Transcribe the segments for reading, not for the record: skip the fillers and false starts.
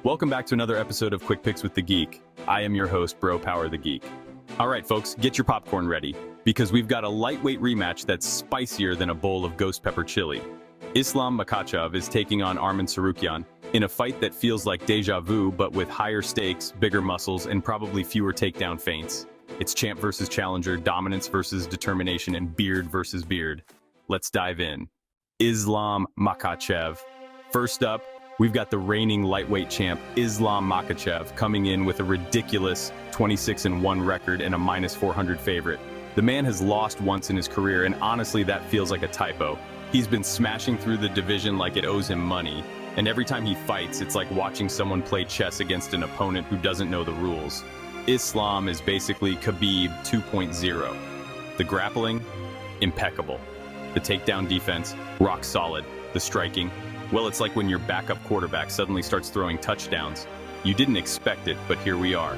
Welcome back to another episode of Quick Picks with the Geek. I am your host, Bro Power the Geek. All right, folks, get your popcorn ready, because we've got a lightweight rematch that's spicier than a bowl of ghost pepper chili. Islam Makhachev is taking on Arman Tsarukyan in a fight that feels like deja vu, but with higher stakes, bigger muscles, and probably fewer takedown feints. It's champ versus challenger, dominance versus determination, and beard versus beard. Let's dive in. Islam Makhachev. First up, we've got the reigning lightweight champ, Islam Makhachev, coming in with a ridiculous 26-1 record and a -400 favorite. The man has lost once in his career, and honestly, that feels like a typo. He's been smashing through the division like it owes him money, and every time he fights, it's like watching someone play chess against an opponent who doesn't know the rules. Islam is basically Khabib 2.0. The grappling, impeccable. The takedown defense, rock solid. The striking, well, it's like when your backup quarterback suddenly starts throwing touchdowns. You didn't expect it, but here we are.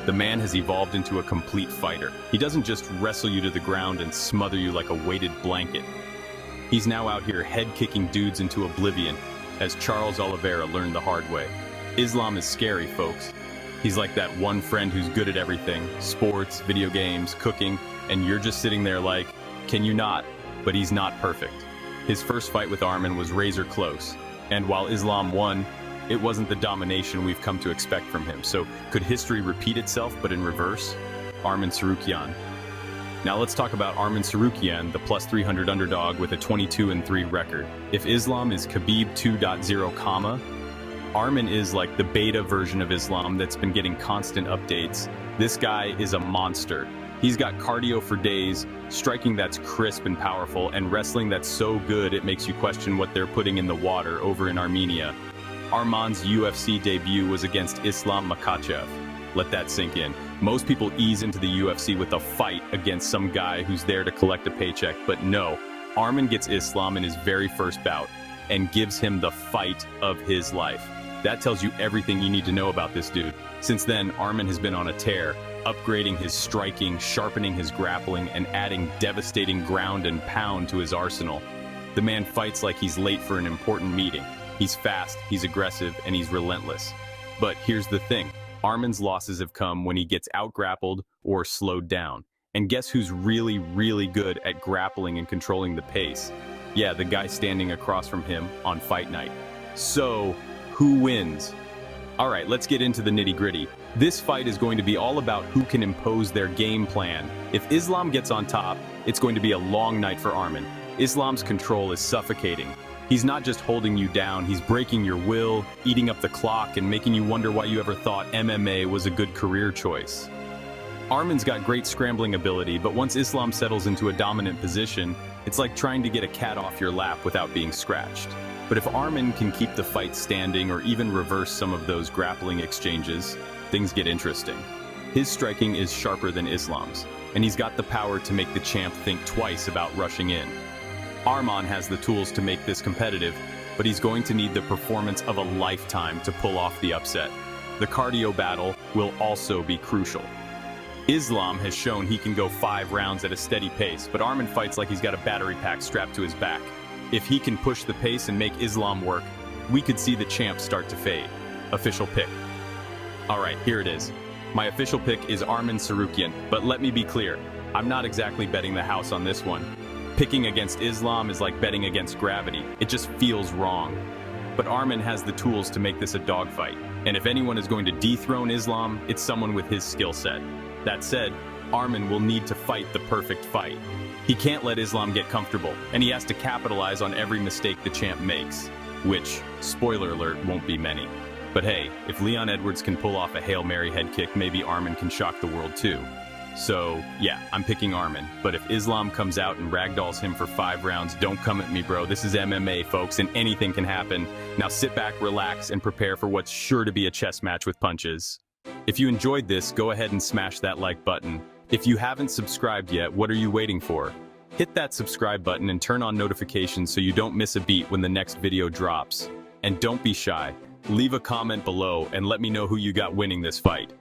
The man has evolved into a complete fighter. He doesn't just wrestle you to the ground and smother you like a weighted blanket. He's now out here head-kicking dudes into oblivion, as Charles Oliveira learned the hard way. Islam is scary, folks. He's like that one friend who's good at everything, sports, video games, cooking, and you're just sitting there like, can you not? But he's not perfect. His first fight with Arman was razor close, and while Islam won, it wasn't the domination we've come to expect from him. So could history repeat itself, but in reverse? Arman Tsarukyan. Now let's talk about Arman Tsarukyan, the +300 underdog with a 22-3 record. If Islam is Khabib 2.0, Arman is like the beta version of Islam that's been getting constant updates. This guy is a monster. He's got cardio for days, striking that's crisp and powerful, and wrestling that's so good it makes you question what they're putting in the water over in Armenia. Arman's UFC debut was against Islam Makhachev. Let that sink in. Most people ease into the UFC with a fight against some guy who's there to collect a paycheck, but no, Arman gets Islam in his very first bout and gives him the fight of his life. That tells you everything you need to know about this dude. Since then, Arman has been on a tear, upgrading his striking, sharpening his grappling, and adding devastating ground and pound to his arsenal. The man fights like he's late for an important meeting. He's fast, he's aggressive, and he's relentless. But here's the thing. Arman's losses have come when he gets out-grappled or slowed down. And guess who's really, really good at grappling and controlling the pace? Yeah, the guy standing across from him on fight night. So, who wins? Alright, let's get into the nitty-gritty. This fight is going to be all about who can impose their game plan. If Islam gets on top, it's going to be a long night for Arman. Islam's control is suffocating. He's not just holding you down, he's breaking your will, eating up the clock, and making you wonder why you ever thought MMA was a good career choice. Arman's got great scrambling ability, but once Islam settles into a dominant position, it's like trying to get a cat off your lap without being scratched. But if Arman can keep the fight standing or even reverse some of those grappling exchanges, things get interesting. His striking is sharper than Islam's, and he's got the power to make the champ think twice about rushing in. Arman has the tools to make this competitive, but he's going to need the performance of a lifetime to pull off the upset. The cardio battle will also be crucial. Islam has shown he can go 5 rounds at a steady pace, but Arman fights like he's got a battery pack strapped to his back. If he can push the pace and make Islam work, we could see the champ start to fade. Official pick. Alright, here it is. My official pick is Arman Tsarukyan, but let me be clear, I'm not exactly betting the house on this one. Picking against Islam is like betting against gravity. It just feels wrong. But Arman has the tools to make this a dogfight, and if anyone is going to dethrone Islam, it's someone with his skill set. That said, Arman will need to fight the perfect fight. He can't let Islam get comfortable, and he has to capitalize on every mistake the champ makes, which, spoiler alert, won't be many. But hey, if Leon Edwards can pull off a Hail Mary head kick, maybe Arman can shock the world too. So, yeah, I'm picking Arman, but if Islam comes out and ragdolls him for 5 rounds, don't come at me, bro. This is MMA, folks, and anything can happen. Now sit back, relax, and prepare for what's sure to be a chess match with punches. If you enjoyed this, go ahead and smash that like button. If you haven't subscribed yet, what are you waiting for? Hit that subscribe button and turn on notifications so you don't miss a beat when the next video drops. And don't be shy. Leave a comment below and let me know who you got winning this fight.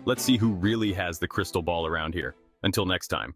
Let's see who really has the crystal ball around here. Until next time.